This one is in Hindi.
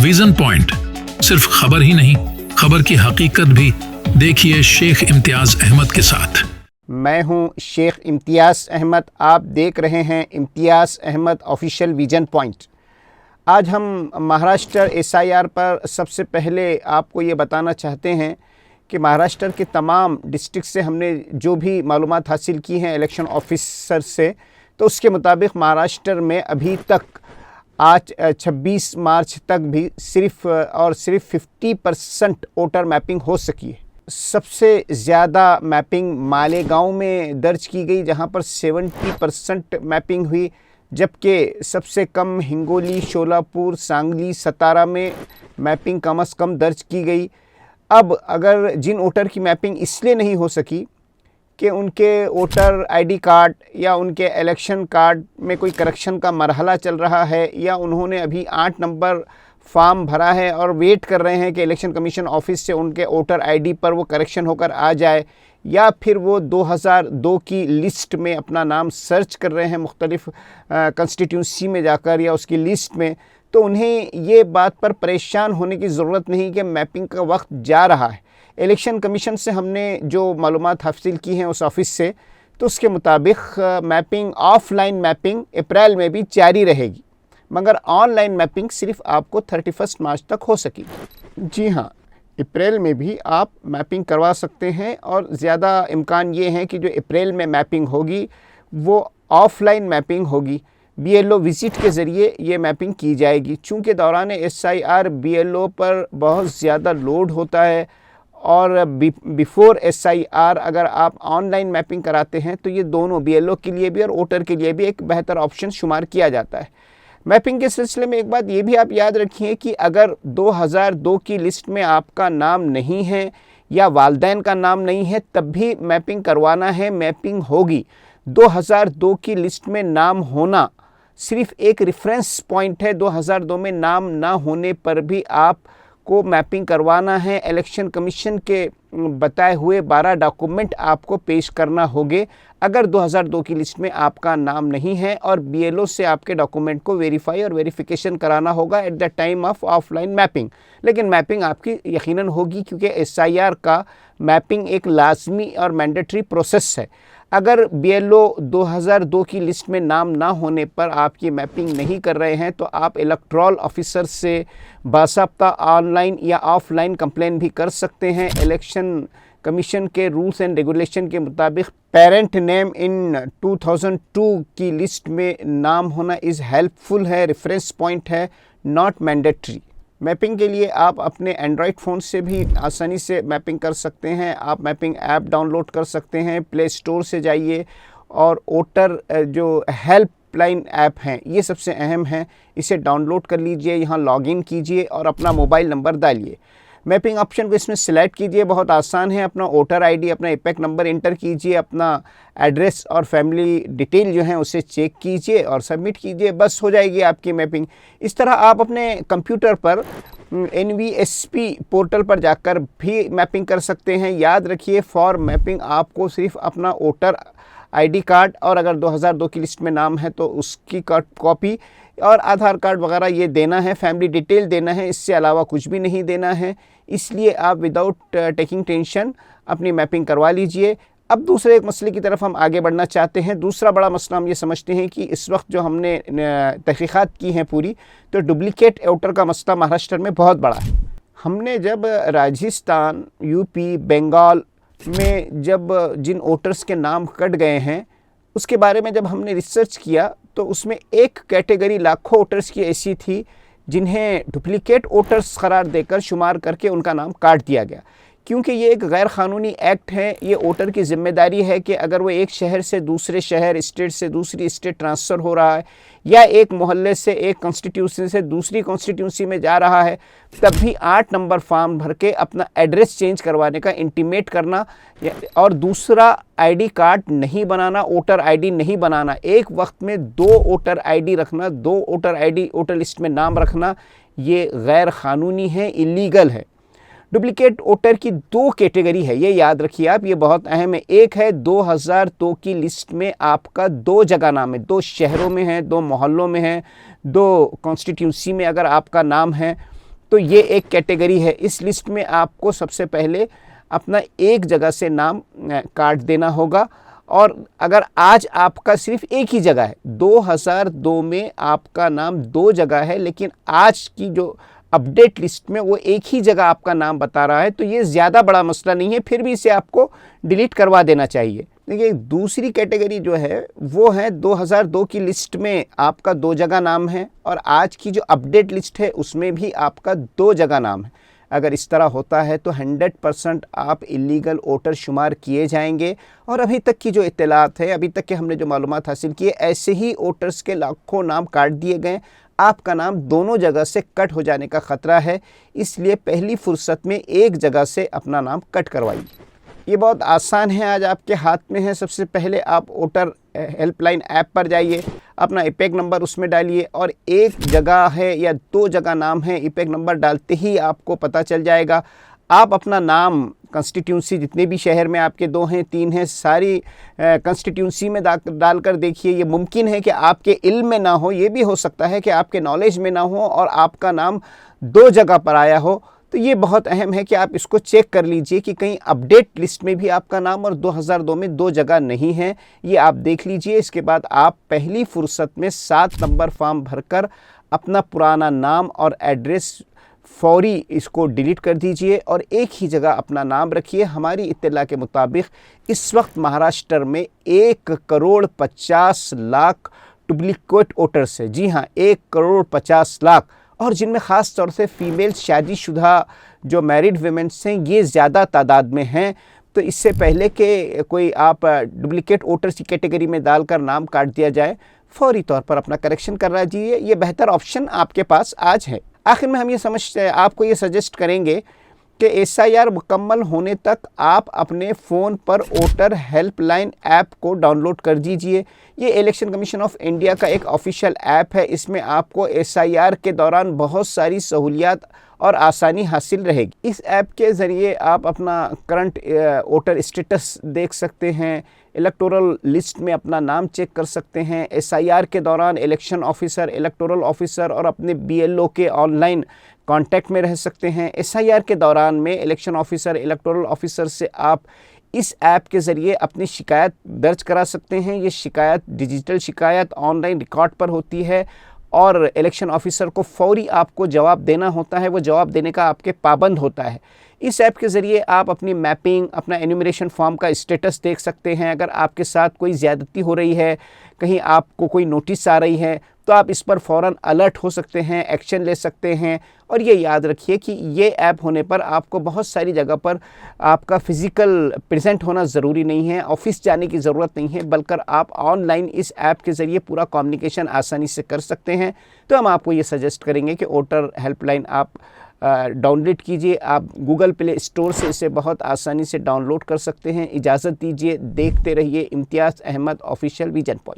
विजन पॉइंट सिर्फ खबर ही नहीं, खबर की हकीकत भी। देखिए शेख इम्तियाज अहमद के साथ। मैं हूं शेख इम्तियाज अहमद, आप देख रहे हैं Imtiyaz Ahmed official vision point. आज हम महाराष्ट्र SIR पर सबसे पहले आपको ये बताना चाहते हैं कि महाराष्ट्र के तमाम डिस्ट्रिक्ट से हमने जो भी मालूमात हासिल की हैं इलेक्शन ऑफिसर से, तो उसके मुताबिक महाराष्ट्र में अभी तक आज 26 मार्च तक भी सिर्फ और सिर्फ 50% वोटर मैपिंग हो सकी है। सबसे ज़्यादा मैपिंग मालेगांव में दर्ज की गई, जहां पर 70% मैपिंग हुई, जबकि सबसे कम हिंगोली, शोलापुर, सांगली, सतारा में मैपिंग कम से कम दर्ज की गई। अब अगर जिन वोटर की मैपिंग इसलिए नहीं हो सकी कि उनके वोटर ID कार्ड या उनके इलेक्शन कार्ड में कोई करेक्शन का मरहला चल रहा है, या उन्होंने अभी 8 नंबर फॉर्म भरा है और वेट कर रहे हैं कि इलेक्शन कमीशन ऑफिस से उनके वोटर ID पर वो करेक्शन होकर आ जाए, या फिर वो 2002 की लिस्ट में अपना नाम सर्च कर रहे हैं मुख्तलिफ कंस्टिट्यूंसी में जाकर या उसकी लिस्ट में, तो उन्हें ये बात पर परेशान होने की ज़रूरत नहीं कि मैपिंग का वक्त जा रहा है। इलेक्शन कमीशन से हमने जो मालूमात हासिल की हैं उस ऑफिस से, तो उसके मुताबिक मैपिंग, ऑफलाइन मैपिंग अप्रैल में भी जारी रहेगी, मगर ऑनलाइन मैपिंग सिर्फ आपको 31 मार्च तक हो सकेगी। जी हाँ, अप्रैल में भी आप मैपिंग करवा सकते हैं, और ज़्यादा इम्कान ये है कि जो अप्रैल में मैपिंग होगी वो ऑफलाइन मैपिंग होगी। BLO विज़िट के ज़रिए ये मैपिंग की जाएगी। चूँकि दौरान SIR BLO पर बहुत ज़्यादा लोड होता है, और बिफोर SIR अगर आप ऑनलाइन मैपिंग कराते हैं तो ये दोनों BLO के लिए भी और वोटर के लिए भी एक बेहतर ऑप्शन शुमार किया जाता है। मैपिंग के सिलसिले में एक बात ये भी आप याद रखिए कि अगर 2002 की लिस्ट में आपका नाम नहीं है या वालदैन का नाम नहीं है, तब भी मैपिंग करवाना है, मैपिंग होगी। 2002 की लिस्ट में नाम होना सिर्फ एक रेफरेंस पॉइंट है। 2002 में नाम ना होने पर भी आपको मैपिंग करवाना है। इलेक्शन कमीशन के बताए हुए 12 डॉक्यूमेंट आपको पेश करना होंगे अगर 2002 की लिस्ट में आपका नाम नहीं है, और BLO से आपके डॉक्यूमेंट को वेरीफाई और वेरिफिकेशन कराना होगा at the time of offline mapping. लेकिन मैपिंग आपकी यकीनन होगी, क्योंकि SIR का मैपिंग एक लाजमी और मैंडेटरी प्रोसेस है। अगर BLO 2002 की लिस्ट में नाम ना होने पर आप ये मैपिंग नहीं कर रहे हैं, तो आप इलेक्टोरल ऑफिसर से बासाब्ता ऑनलाइन या ऑफलाइन कंप्लेन भी कर सकते हैं। इलेक्शन कमीशन के रूल्स एंड रेगुलेशन के मुताबिक पेरेंट नेम इन 2002 की लिस्ट में नाम होना इज़ हेल्पफुल है, रेफरेंस पॉइंट है, नॉट मैंडेटरी। मैपिंग के लिए आप अपने एंड्रॉयड फ़ोन से भी आसानी से मैपिंग कर सकते हैं। आप मैपिंग ऐप डाउनलोड कर सकते हैं, प्ले स्टोर से जाइए, और वोटर जो हेल्पलाइन ऐप हैं ये सबसे अहम है, इसे डाउनलोड कर लीजिए, यहाँ लॉगिन कीजिए और अपना मोबाइल नंबर डालिए। मैपिंग ऑप्शन को इसमें सिलेक्ट कीजिए, बहुत आसान है। अपना वोटर ID, अपना IPAC नंबर इंटर कीजिए, अपना एड्रेस और फैमिली डिटेल जो है उसे चेक कीजिए और सबमिट कीजिए, बस हो जाएगी आपकी मैपिंग। इस तरह आप अपने कंप्यूटर पर NVSP पोर्टल पर जाकर भी मैपिंग कर सकते हैं। याद रखिए, फॉर मैपिंग आपको सिर्फ अपना वोटर ID कार्ड, और अगर 2002 की लिस्ट में नाम है तो उसकी कॉपी, और आधार कार्ड वगैरह ये देना है, फैमिली डिटेल देना है, इससे अलावा कुछ भी नहीं देना है। इसलिए आप विदाउट टेकिंग टेंशन अपनी मैपिंग करवा लीजिए। अब दूसरे एक मसले की तरफ हम आगे बढ़ना चाहते हैं। दूसरा बड़ा मसला हम ये समझते हैं कि इस वक्त जो हमने तहकीकात की हैं पूरी, तो डुप्लीकेट वोटर का मसला महाराष्ट्र में बहुत बड़ा है। हमने जब राजस्थान, UP, बंगाल में जब जिन वोटर्स के नाम कट गए हैं उसके बारे में जब हमने रिसर्च किया, तो उसमें एक कैटेगरी लाखों वोटर्स की ऐसी थी जिन्हें डुप्लीकेट वोटर्स करार देकर शुमार करके उनका नाम काट दिया गया। क्योंकि ये एक गैर क़ानूनी एक्ट है। ये वोटर की ज़िम्मेदारी है कि अगर वो एक शहर से दूसरे शहर, स्टेट से दूसरी स्टेट ट्रांसफ़र हो रहा है, या एक मोहल्ले से एक कॉन्स्टिट्यूंसी से दूसरी कॉन्स्टिट्यूंसी में जा रहा है, तब भी 8 नंबर फॉर्म भर के अपना एड्रेस चेंज करवाने का इंटीमेट करना, और दूसरा ID कार्ड नहीं बनाना, वोटर ID नहीं बनाना, एक वक्त में 2 वोटर ID रखना, 2 वोटर ID वोटर लिस्ट में नाम रखना, ये गैर क़ानूनी है, इलीगल है। डुप्लीकेट वोटर की 2 कैटेगरी है, ये याद रखिए आप, ये बहुत अहम है। एक है 2002 की लिस्ट में आपका 2 जगह नाम है, 2 शहरों में है, 2 मोहल्लों में है, 2 कॉन्स्टिट्यूंसी में अगर आपका नाम है, तो ये एक कैटेगरी है। इस लिस्ट में आपको सबसे पहले अपना एक जगह से नाम काट देना होगा। और अगर आज आपका सिर्फ एक ही जगह है, 2002 में आपका नाम 2 जगह है, लेकिन आज की जो अपडेट लिस्ट में वो एक ही जगह आपका नाम बता रहा है, तो ये ज़्यादा बड़ा मसला नहीं है, फिर भी इसे आपको डिलीट करवा देना चाहिए। देखिए, दूसरी कैटेगरी जो है वो है 2002 की लिस्ट में आपका 2 जगह नाम है और आज की जो अपडेट लिस्ट है उसमें भी आपका 2 जगह नाम है। अगर इस तरह होता है तो 100% आप इलीगल वोटर शुमार किए जाएंगे। और अभी तक की जो इत्तलात है, अभी तक के हमने जो मालूमात हासिल की है, ऐसे ही वोटर्स के लाखों नाम काट दिए गए। आपका नाम दोनों जगह से कट हो जाने का ख़तरा है, इसलिए पहली फुर्सत में एक जगह से अपना नाम कट करवाइए। ये बहुत आसान है, आज आपके हाथ में है। सबसे पहले आप वोटर हेल्पलाइन ऐप पर जाइए, अपना IPEC नंबर उसमें डालिए और एक जगह है या 2 जगह नाम है, IPEC नंबर डालते ही आपको पता चल जाएगा। आप अपना नाम कंस्टिट्यूंसी, जितने भी शहर में आपके 2 हैं 3 हैं, सारी कंस्टिट्यूंसी में डालकर देखिए। ये मुमकिन है कि आपके इल्म में ना हो, ये भी हो सकता है कि आपके नॉलेज में ना हो और आपका नाम 2 जगह पर आया हो। तो ये बहुत अहम है कि आप इसको चेक कर लीजिए कि कहीं अपडेट लिस्ट में भी आपका नाम और 2002 में 2 जगह नहीं है, ये आप देख लीजिए। इसके बाद आप पहली फुर्सत में 7 नंबर फॉर्म भरकर अपना पुराना नाम और एड्रेस फौरी इसको डिलीट कर दीजिए और एक ही जगह अपना नाम रखिए। हमारी इत्तला के मुताबिक इस वक्त महाराष्ट्र में 1,50,00,000 डुप्लीकेट वोटर्स है। जी हाँ, 1,50,00,000, और जिनमें ख़ास तौर से फ़ीमेल शादीशुदा जो मैरिड वुमेन्स हैं ये ज़्यादा तादाद में हैं। तो इससे पहले कि कोई आप डुप्लीकेट वोटर्स की कैटेगरी में डालकर नाम काट दिया जाए, फौरी तौर पर अपना करेक्शन करा दीजिए। ये बेहतर ऑप्शन आपके पास आज है। आखिर में हम ये आपको ये सजेस्ट करेंगे कि SIR मुकम्मल होने तक आप अपने फ़ोन पर वोटर हेल्पलाइन ऐप को डाउनलोड कर दीजिए। ये इलेक्शन कमीशन ऑफ इंडिया का एक ऑफिशियल ऐप है। इसमें आपको SIR के दौरान बहुत सारी सहूलियात और आसानी हासिल रहेगी। इस ऐप के ज़रिए आप अपना करंट वोटर स्टेटस देख सकते हैं, इलेक्टोरल लिस्ट में अपना नाम चेक कर सकते हैं, SIR के दौरान इलेक्शन ऑफिसर, इलेक्टोरल ऑफिसर और अपने BLO के ऑनलाइन कांटेक्ट में रह सकते हैं। SIR के दौरान में इलेक्शन ऑफिसर, इलेक्टोरल ऑफिसर से आप इस ऐप के ज़रिए अपनी शिकायत दर्ज करा सकते हैं। ये शिकायत डिजिटल शिकायत ऑनलाइन रिकॉर्ड पर होती है और इलेक्शन ऑफिसर को फौरी आपको जवाब देना होता है, वो जवाब देने का आपके पाबंद होता है। इस ऐप के ज़रिए आप अपनी मैपिंग, अपना एन्यूमरेशन फॉर्म का स्टेटस देख सकते हैं। अगर आपके साथ कोई ज़्यादती हो रही है, कहीं आपको कोई नोटिस आ रही है, तो आप इस पर फ़ौरन अलर्ट हो सकते हैं, एक्शन ले सकते हैं। और ये याद रखिए कि ये ऐप होने पर आपको बहुत सारी जगह पर आपका फ़िज़िकल प्रेजेंट होना ज़रूरी नहीं है, ऑफ़िस जाने की ज़रूरत नहीं है, बल्कि आप ऑनलाइन इस ऐप के ज़रिए पूरा कम्युनिकेशन आसानी से कर सकते हैं। तो हम आपको ये सजेस्ट करेंगे कि वोटर हेल्पलाइन आप डाउनलोड कीजिए। आप गूगल प्ले स्टोर से इसे बहुत आसानी से डाउनलोड कर सकते हैं। इजाज़त दीजिए, देखते रहिए इम्तियाज़ अहमद ऑफिशियल विजन पॉइंट।